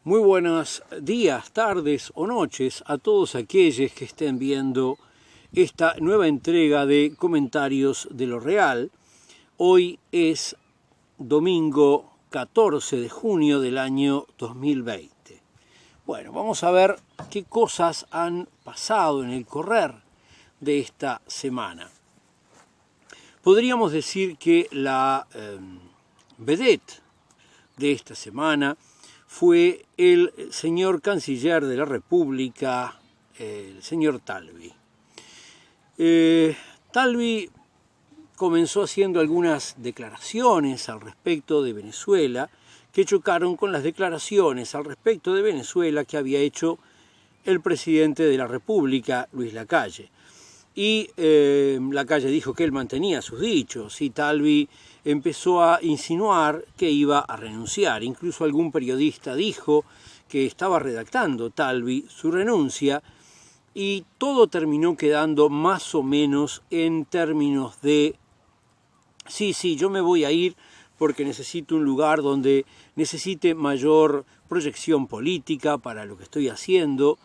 Muy buenos días, tardes o noches a todos aquellos que estén viendo esta nueva entrega de Comentarios de lo Real. Hoy es domingo 14 de junio del año 2020. Bueno, vamos a ver qué cosas han pasado en el correr de esta semana. Podríamos decir que la vedette de esta semana fue el señor canciller de la República, el señor Talvi. Talvi comenzó haciendo algunas declaraciones al respecto de Venezuela que chocaron con las declaraciones al respecto de Venezuela que había hecho el presidente de la República, Luis Lacalle. Y Lacalle dijo que él mantenía sus dichos y Talvi empezó a insinuar que iba a renunciar. Incluso algún periodista dijo que estaba redactando Talvi su renuncia y todo terminó quedando más o menos en términos de sí, yo me voy a ir porque necesito un lugar donde necesite mayor proyección política para lo que estoy haciendo,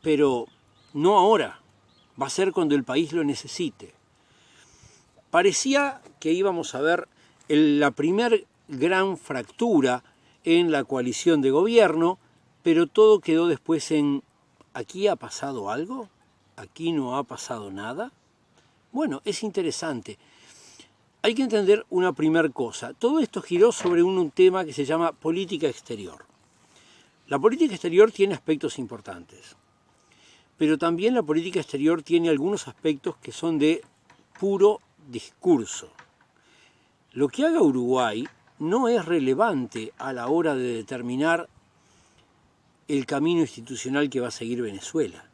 pero no ahora, va a ser cuando el país lo necesite. Parecía que íbamos a ver la primer gran fractura en la coalición de gobierno, pero todo quedó después en ¿aquí ha pasado algo? ¿Aquí no ha pasado nada? Bueno, es interesante. Hay que entender una primer cosa. Todo esto giró sobre un tema que se llama política exterior. La política exterior tiene aspectos importantes, pero también la política exterior tiene algunos aspectos que son de puro discurso. Lo que haga Uruguay no es relevante a la hora de determinar el camino institucional que va a seguir Venezuela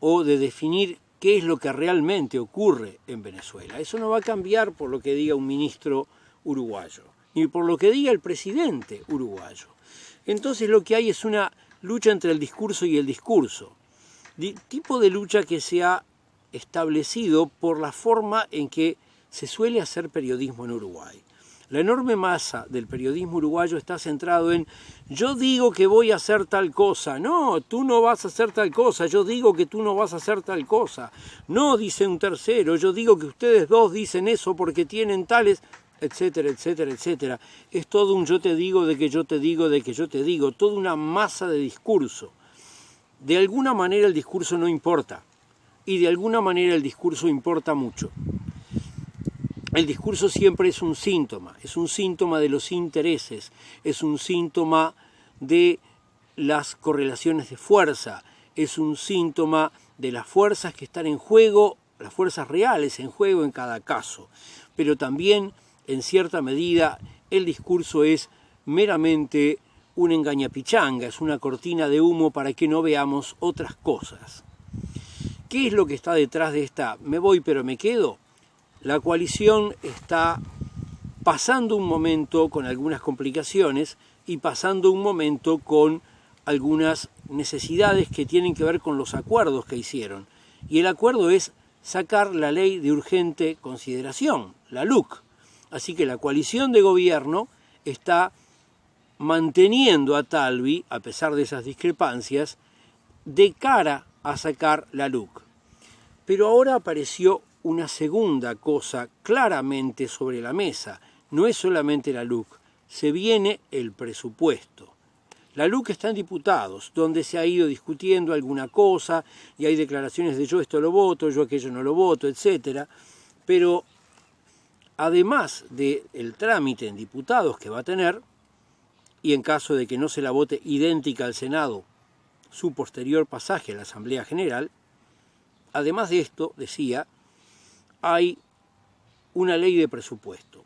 o de definir qué es lo que realmente ocurre en Venezuela. Eso no va a cambiar por lo que diga un ministro uruguayo, ni por lo que diga el presidente uruguayo. Entonces lo que hay es una lucha entre el discurso y el discurso, tipo de lucha que se ha establecido por la forma en que se suele hacer periodismo en Uruguay. La enorme masa del periodismo uruguayo está centrado en yo digo que voy a hacer tal cosa, no, tú no vas a hacer tal cosa, yo digo que tú no vas a hacer tal cosa, no, dice un tercero, yo digo que ustedes dos dicen eso porque tienen tales, etcétera, etcétera, etcétera. Es todo un yo te digo, de que yo te digo, de que yo te digo, toda una masa de discurso. De alguna manera el discurso no importa y de alguna manera el discurso importa mucho. El discurso siempre es un síntoma de los intereses, es un síntoma de las correlaciones de fuerza, es un síntoma de las fuerzas que están en juego, las fuerzas reales en juego en cada caso. Pero también, en cierta medida, el discurso es meramente una engañapichanga, es una cortina de humo para que no veamos otras cosas. ¿Qué es lo que está detrás de esta me voy pero me quedo? La coalición está pasando un momento con algunas complicaciones y pasando un momento con algunas necesidades que tienen que ver con los acuerdos que hicieron. Y el acuerdo es sacar la ley de urgente consideración, la LUC. Así que la coalición de gobierno está manteniendo a Talvi, a pesar de esas discrepancias, de cara a sacar la LUC. Pero ahora apareció una segunda cosa claramente sobre la mesa. No es solamente la LUC, se viene el presupuesto. La LUC está en diputados, donde se ha ido discutiendo alguna cosa y hay declaraciones de yo esto lo voto, yo aquello no lo voto, etc. Pero además del trámite en diputados que va a tener, y en caso de que no se la vote idéntica al Senado, su posterior pasaje a la Asamblea General, además de esto, decía, hay una ley de presupuesto.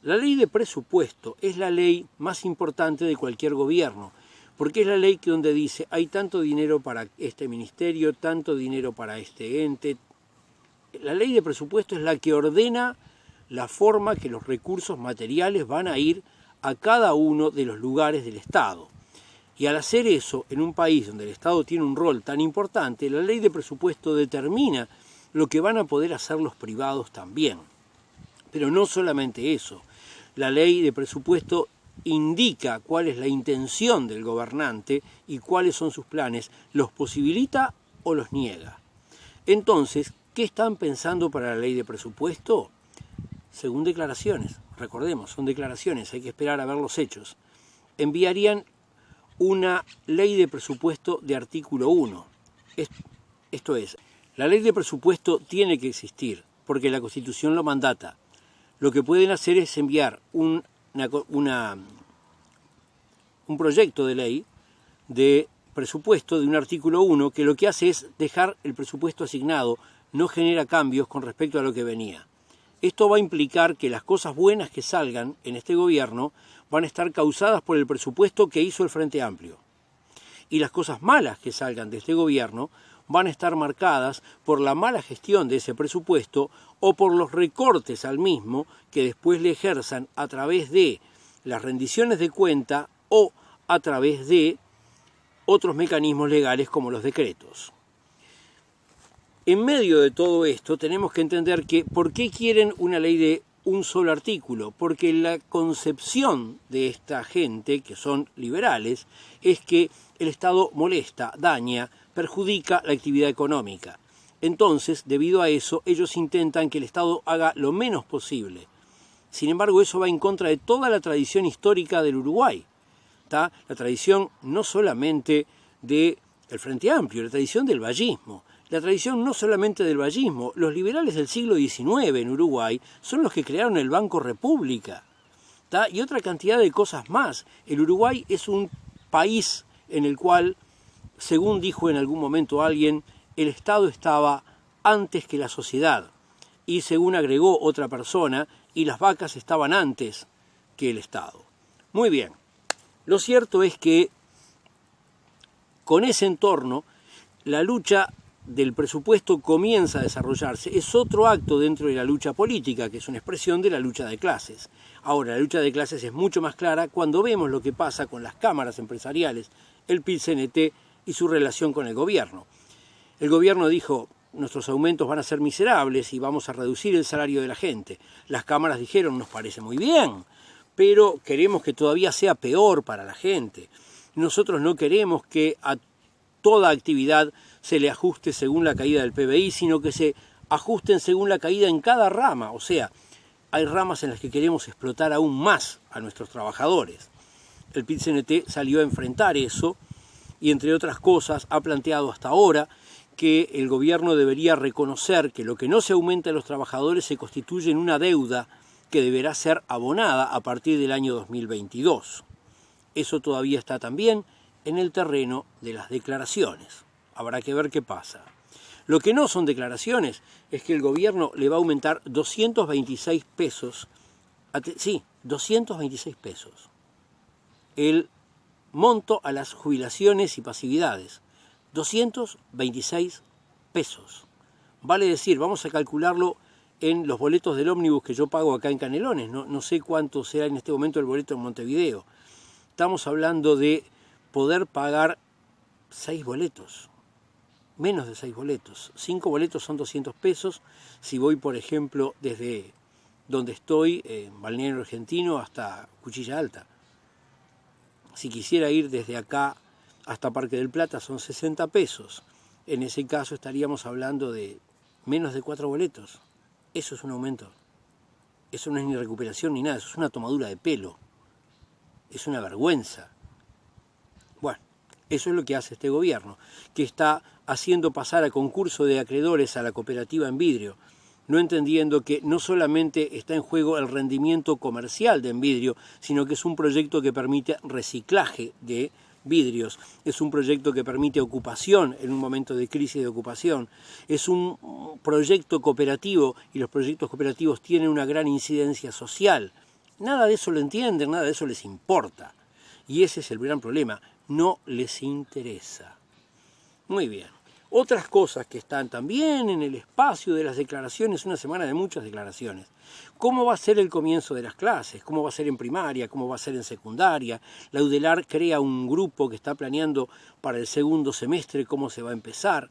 La ley de presupuesto es la ley más importante de cualquier gobierno, porque es la ley donde dice hay tanto dinero para este ministerio, tanto dinero para este ente. La ley de presupuesto es la que ordena la forma que los recursos materiales van a ir a cada uno de los lugares del Estado. Y al hacer eso, en un país donde el Estado tiene un rol tan importante, la ley de presupuesto determina lo que van a poder hacer los privados también. Pero no solamente eso, la ley de presupuesto indica cuál es la intención del gobernante y cuáles son sus planes, los posibilita o los niega. Entonces, ¿qué están pensando para la ley de presupuesto? Según declaraciones, recordemos, son declaraciones, hay que esperar a ver los hechos. Enviarían una ley de presupuesto de artículo 1. Esto es, la ley de presupuesto tiene que existir, porque la Constitución lo mandata. Lo que pueden hacer es enviar un proyecto de ley de presupuesto de un artículo 1 que lo que hace es dejar el presupuesto asignado, no genera cambios con respecto a lo que venía. Esto va a implicar que las cosas buenas que salgan en este gobierno van a estar causadas por el presupuesto que hizo el Frente Amplio. Y las cosas malas que salgan de este gobierno van a estar marcadas por la mala gestión de ese presupuesto o por los recortes al mismo que después le ejerzan a través de las rendiciones de cuenta o a través de otros mecanismos legales como los decretos. En medio de todo esto tenemos que entender que ¿por qué quieren una ley de un solo artículo? Porque la concepción de esta gente, que son liberales, es que el Estado molesta, daña, perjudica la actividad económica. Entonces, debido a eso, ellos intentan que el Estado haga lo menos posible. Sin embargo, eso va en contra de toda la tradición histórica del Uruguay. ¿Tá? La tradición no solamente del Frente Amplio, la tradición del vallismo. La tradición no solamente del vallismo, los liberales del siglo XIX en Uruguay son los que crearon el Banco República, ¿tá? Y otra cantidad de cosas más. El Uruguay es un país en el cual, según dijo en algún momento alguien, el Estado estaba antes que la sociedad. Y según agregó otra persona, y las vacas estaban antes que el Estado. Muy bien. Lo cierto es que con ese entorno, la lucha del presupuesto comienza a desarrollarse. Es otro acto dentro de la lucha política, que es una expresión de la lucha de clases. Ahora, la lucha de clases es mucho más clara cuando vemos lo que pasa con las cámaras empresariales, el PIT-CNT y su relación con el gobierno. El gobierno dijo, nuestros aumentos van a ser miserables y vamos a reducir el salario de la gente. Las cámaras dijeron, nos parece muy bien, pero queremos que todavía sea peor para la gente. Nosotros no queremos que a toda actividad se le ajuste según la caída del PBI, sino que se ajusten según la caída en cada rama. O sea, hay ramas en las que queremos explotar aún más a nuestros trabajadores. El PIT-CNT salió a enfrentar eso y, entre otras cosas, ha planteado hasta ahora que el gobierno debería reconocer que lo que no se aumenta a los trabajadores se constituye en una deuda que deberá ser abonada a partir del año 2022. Eso todavía está también en el terreno de las declaraciones. Habrá que ver qué pasa. Lo que no son declaraciones es que el gobierno le va a aumentar 226 pesos, sí, 226 pesos, el monto a las jubilaciones y pasividades. 226 pesos. Vale decir, vamos a calcularlo en los boletos del ómnibus que yo pago acá en Canelones. No sé cuánto será en este momento el boleto en Montevideo. Estamos hablando de poder pagar 6 boletos. Menos de 6 boletos. 5 boletos son 200 pesos. Si voy, por ejemplo, desde donde estoy, en Balneario Argentino, hasta Cuchilla Alta. Si quisiera ir desde acá hasta Parque del Plata son 60 pesos. En ese caso estaríamos hablando de menos de 4 boletos. Eso es un aumento. Eso no es ni recuperación ni nada, eso es una tomadura de pelo. Es una vergüenza. Bueno, eso es lo que hace este gobierno, que está haciendo pasar a concurso de acreedores a la cooperativa en vidrio, no entendiendo que no solamente está en juego el rendimiento comercial de Envidrio, sino que es un proyecto que permite reciclaje de vidrios, es un proyecto que permite ocupación en un momento de crisis de ocupación, es un proyecto cooperativo y los proyectos cooperativos tienen una gran incidencia social. Nada de eso lo entienden, nada de eso les importa. Y ese es el gran problema, no les interesa. Muy bien. Otras cosas que están también en el espacio de las declaraciones, una semana de muchas declaraciones. ¿Cómo va a ser el comienzo de las clases? ¿Cómo va a ser en primaria? ¿Cómo va a ser en secundaria? La UDELAR crea un grupo que está planeando para el segundo semestre cómo se va a empezar.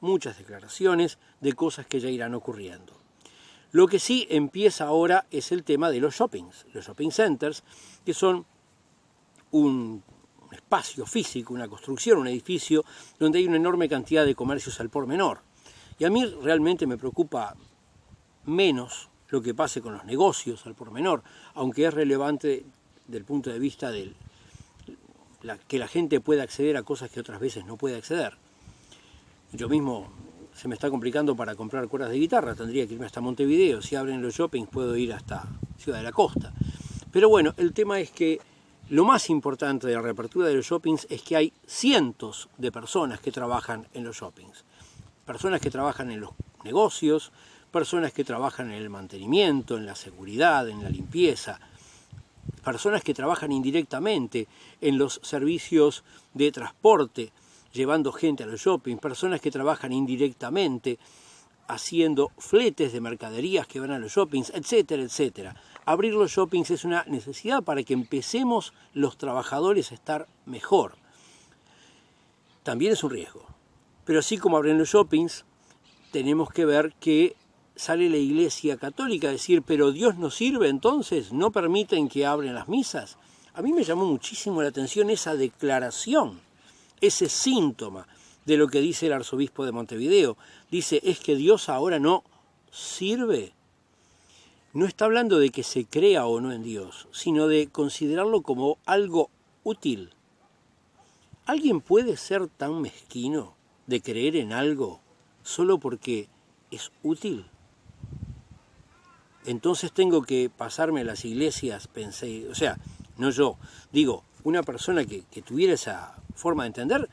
Muchas declaraciones de cosas que ya irán ocurriendo. Lo que sí empieza ahora es el tema de los shopping centers, que son un espacio físico, una construcción, un edificio, donde hay una enorme cantidad de comercios al por menor. Y a mí realmente me preocupa menos lo que pase con los negocios al por menor, aunque es relevante del punto de vista de que la gente pueda acceder a cosas que otras veces no puede acceder. Yo mismo se me está complicando para comprar cuerdas de guitarra, tendría que irme hasta Montevideo, si abren los shoppings puedo ir hasta Ciudad de la Costa. Pero bueno, el tema es que lo más importante de la reapertura de los shoppings es que hay cientos de personas que trabajan en los shoppings. Personas que trabajan en los negocios, personas que trabajan en el mantenimiento, en la seguridad, en la limpieza, personas que trabajan indirectamente en los servicios de transporte, llevando gente a los shoppings, personas que trabajan indirectamente haciendo fletes de mercaderías que van a los shoppings, etcétera, etcétera. Abrir los shoppings es una necesidad para que empecemos los trabajadores a estar mejor. También es un riesgo. Pero así como abren los shoppings, tenemos que ver que sale la Iglesia Católica a decir, pero Dios no sirve entonces, ¿no permiten que abren las misas? A mí me llamó muchísimo la atención esa declaración, ese síntoma de lo que dice el arzobispo de Montevideo. Dice, es que Dios ahora no sirve. No está hablando de que se crea o no en Dios, sino de considerarlo como algo útil. ¿Alguien puede ser tan mezquino de creer en algo solo porque es útil? Entonces tengo que pasarme a las iglesias, pensé, o sea, no yo, digo, una persona que tuviera esa forma de entender,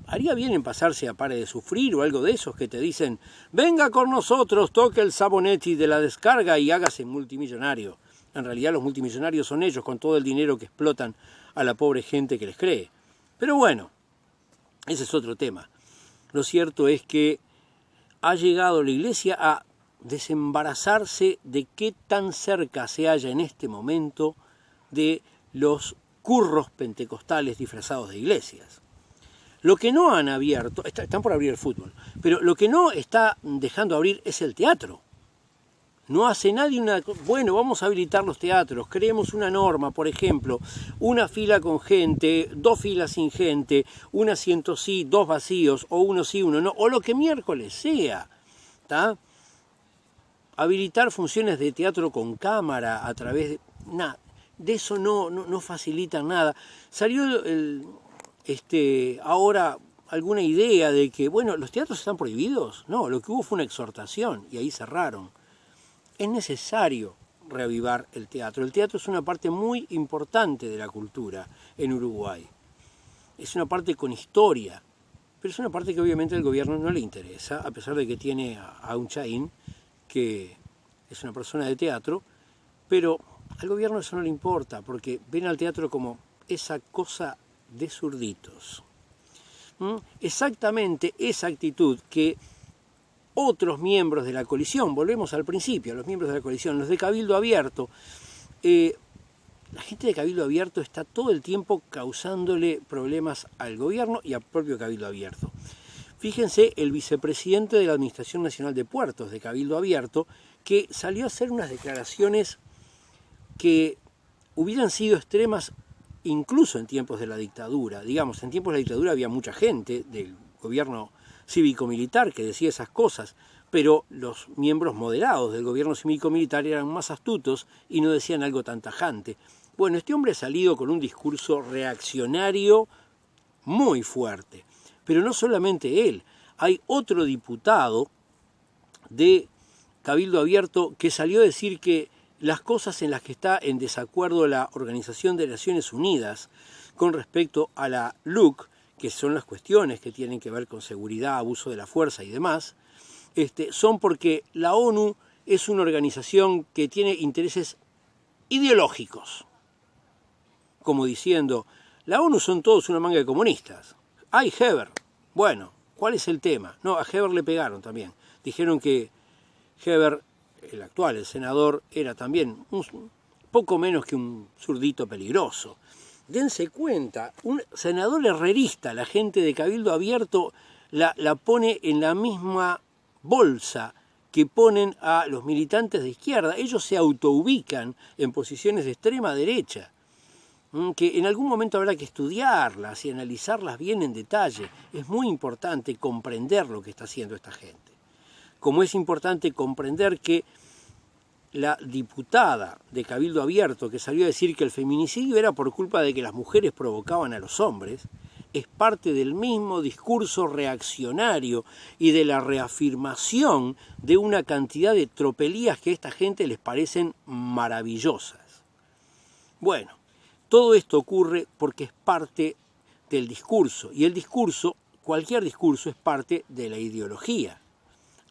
haría bien en pasarse a Pare de Sufrir o algo de esos que te dicen, venga con nosotros, toque el Sabonetti de la descarga y hágase multimillonario. En realidad los multimillonarios son ellos con todo el dinero que explotan a la pobre gente que les cree. Pero bueno, ese es otro tema. Lo cierto es que ha llegado la iglesia a desembarazarse de qué tan cerca se halla en este momento de los curros pentecostales disfrazados de iglesias. Lo que no han abierto, están por abrir el fútbol, pero lo que no está dejando abrir es el teatro. No hace nadie bueno, vamos a habilitar los teatros, creemos una norma, por ejemplo, una fila con gente, 2 filas sin gente, un asiento sí, 2 vacíos, o uno sí, uno no, o lo que miércoles sea, ¿tá? Habilitar funciones de teatro con cámara a través de... nada, de eso no facilita nada. Salió ahora alguna idea de que, bueno, ¿los teatros están prohibidos? No, lo que hubo fue una exhortación y ahí cerraron. Es necesario reavivar el teatro. El teatro es una parte muy importante de la cultura en Uruguay. Es una parte con historia, pero es una parte que obviamente al gobierno no le interesa, a pesar de que tiene a un Chaín, que es una persona de teatro, pero al gobierno eso no le importa, porque ven al teatro como esa cosa de zurditos. Exactamente esa actitud que otros miembros de la coalición, volvemos al principio, los miembros de la coalición, los de Cabildo Abierto, la gente de Cabildo Abierto está todo el tiempo causándole problemas al gobierno y al propio Cabildo Abierto. Fíjense, el vicepresidente de la Administración Nacional de Puertos de Cabildo Abierto, que salió a hacer unas declaraciones que hubieran sido extremas incluso en tiempos de la dictadura. Digamos, en tiempos de la dictadura había mucha gente del gobierno cívico-militar que decía esas cosas, pero los miembros moderados del gobierno cívico-militar eran más astutos y no decían algo tan tajante. Bueno, este hombre ha salido con un discurso reaccionario muy fuerte, pero no solamente él, hay otro diputado de Cabildo Abierto que salió a decir que las cosas en las que está en desacuerdo la Organización de Naciones Unidas con respecto a la LUC, que son las cuestiones que tienen que ver con seguridad, abuso de la fuerza y demás, son porque la ONU es una organización que tiene intereses ideológicos. Como diciendo, la ONU son todos una manga de comunistas. ¡Ay, Heber! Bueno, ¿cuál es el tema? No, a Heber le pegaron también. Dijeron que Heber, el actual, el senador, era también un poco menos que un zurdito peligroso. Dense cuenta, un senador herrerista, la gente de Cabildo Abierto la pone en la misma bolsa que ponen a los militantes de izquierda. Ellos se autoubican en posiciones de extrema derecha. que en algún momento habrá que estudiarlas y analizarlas bien en detalle. Es muy importante comprender lo que está haciendo esta gente. Como es importante comprender que la diputada de Cabildo Abierto que salió a decir que el feminicidio era por culpa de que las mujeres provocaban a los hombres, es parte del mismo discurso reaccionario y de la reafirmación de una cantidad de tropelías que a esta gente les parecen maravillosas. Bueno, todo esto ocurre porque es parte del discurso, y el discurso, cualquier discurso, es parte de la ideología.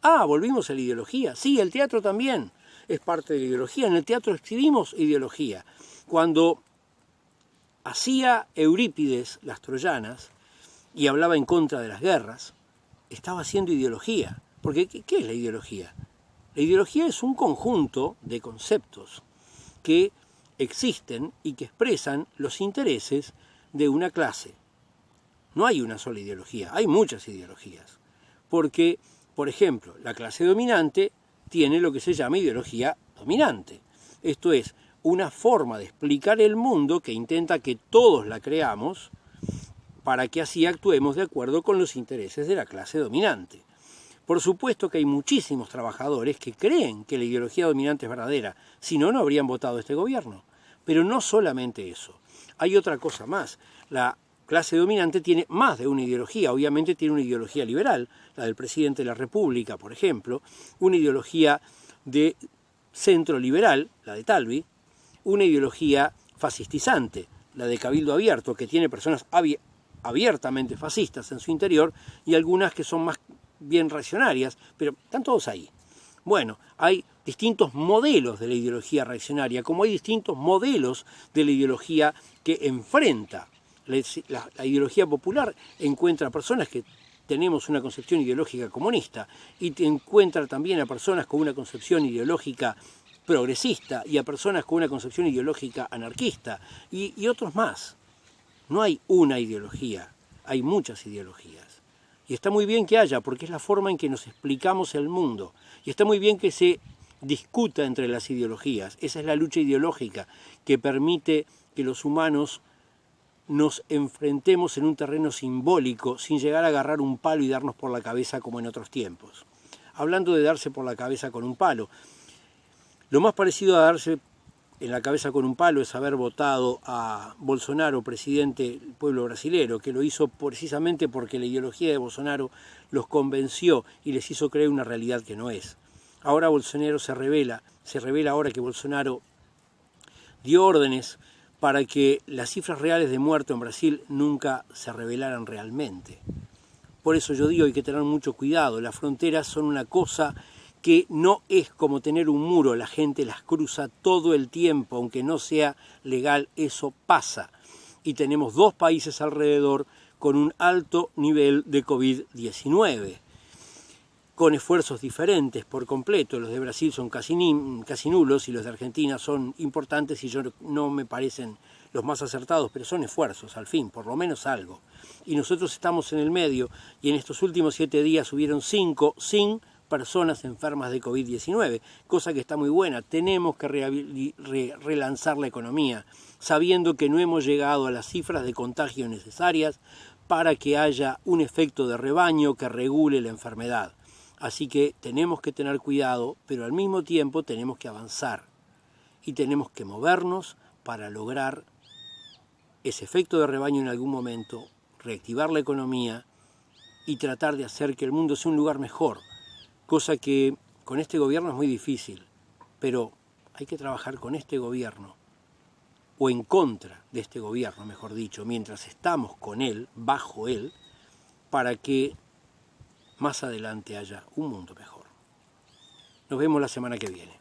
Ah, volvimos a la ideología. Sí, el teatro también es parte de la ideología. En el teatro escribimos ideología. Cuando hacía Eurípides las Troyanas y hablaba en contra de las guerras, estaba haciendo ideología. Porque, ¿qué es la ideología? La ideología es un conjunto de conceptos que existen y que expresan los intereses de una clase. No hay una sola ideología, hay muchas ideologías. Porque, por ejemplo, la clase dominante tiene lo que se llama ideología dominante. Esto es, una forma de explicar el mundo que intenta que todos la creamos para que así actuemos de acuerdo con los intereses de la clase dominante. Por supuesto que hay muchísimos trabajadores que creen que la ideología dominante es verdadera, si no, no habrían votado este gobierno. Pero no solamente eso, hay otra cosa más. La clase dominante tiene más de una ideología, obviamente tiene una ideología liberal, la del presidente de la República, por ejemplo, una ideología de centro liberal, la de Talvi, una ideología fascistizante, la de Cabildo Abierto, que tiene personas abiertamente fascistas en su interior y algunas que son más bien reaccionarias, pero están todos ahí. Bueno, hay distintos modelos de la ideología reaccionaria, como hay distintos modelos de la ideología que enfrenta. La ideología popular encuentra personas que tenemos una concepción ideológica comunista y te encuentra también a personas con una concepción ideológica progresista y a personas con una concepción ideológica anarquista y otros más. No hay una ideología, hay muchas ideologías. Y está muy bien que haya, porque es la forma en que nos explicamos el mundo. Y está muy bien que se discuta entre las ideologías. Esa es la lucha ideológica que permite que los humanos nos enfrentemos en un terreno simbólico sin llegar a agarrar un palo y darnos por la cabeza como en otros tiempos. Hablando de darse por la cabeza con un palo, lo más parecido a darse en la cabeza con un palo es haber votado a Bolsonaro, presidente del pueblo brasilero, que lo hizo precisamente porque la ideología de Bolsonaro los convenció y les hizo creer una realidad que no es. Ahora Bolsonaro se revela ahora que Bolsonaro dio órdenes para que las cifras reales de muertos en Brasil nunca se revelaran realmente. Por eso yo digo, hay que tener mucho cuidado. Las fronteras son una cosa que no es como tener un muro, la gente las cruza todo el tiempo, aunque no sea legal, eso pasa. Y tenemos dos países alrededor con un alto nivel de COVID-19, con esfuerzos diferentes por completo. Los de Brasil son casi nulos y los de Argentina son importantes y no me parecen los más acertados, pero son esfuerzos, al fin, por lo menos algo. Y nosotros estamos en el medio y en estos últimos 7 días hubieron 5 sin personas enfermas de COVID-19, cosa que está muy buena. Tenemos que relanzar la economía, sabiendo que no hemos llegado a las cifras de contagio necesarias para que haya un efecto de rebaño que regule la enfermedad. Así que tenemos que tener cuidado, pero al mismo tiempo tenemos que avanzar y tenemos que movernos para lograr ese efecto de rebaño en algún momento, reactivar la economía y tratar de hacer que el mundo sea un lugar mejor. Cosa que con este gobierno es muy difícil, pero hay que trabajar con este gobierno, o en contra de este gobierno, mejor dicho, mientras estamos con él, bajo él, para que más adelante haya un mundo mejor. Nos vemos la semana que viene.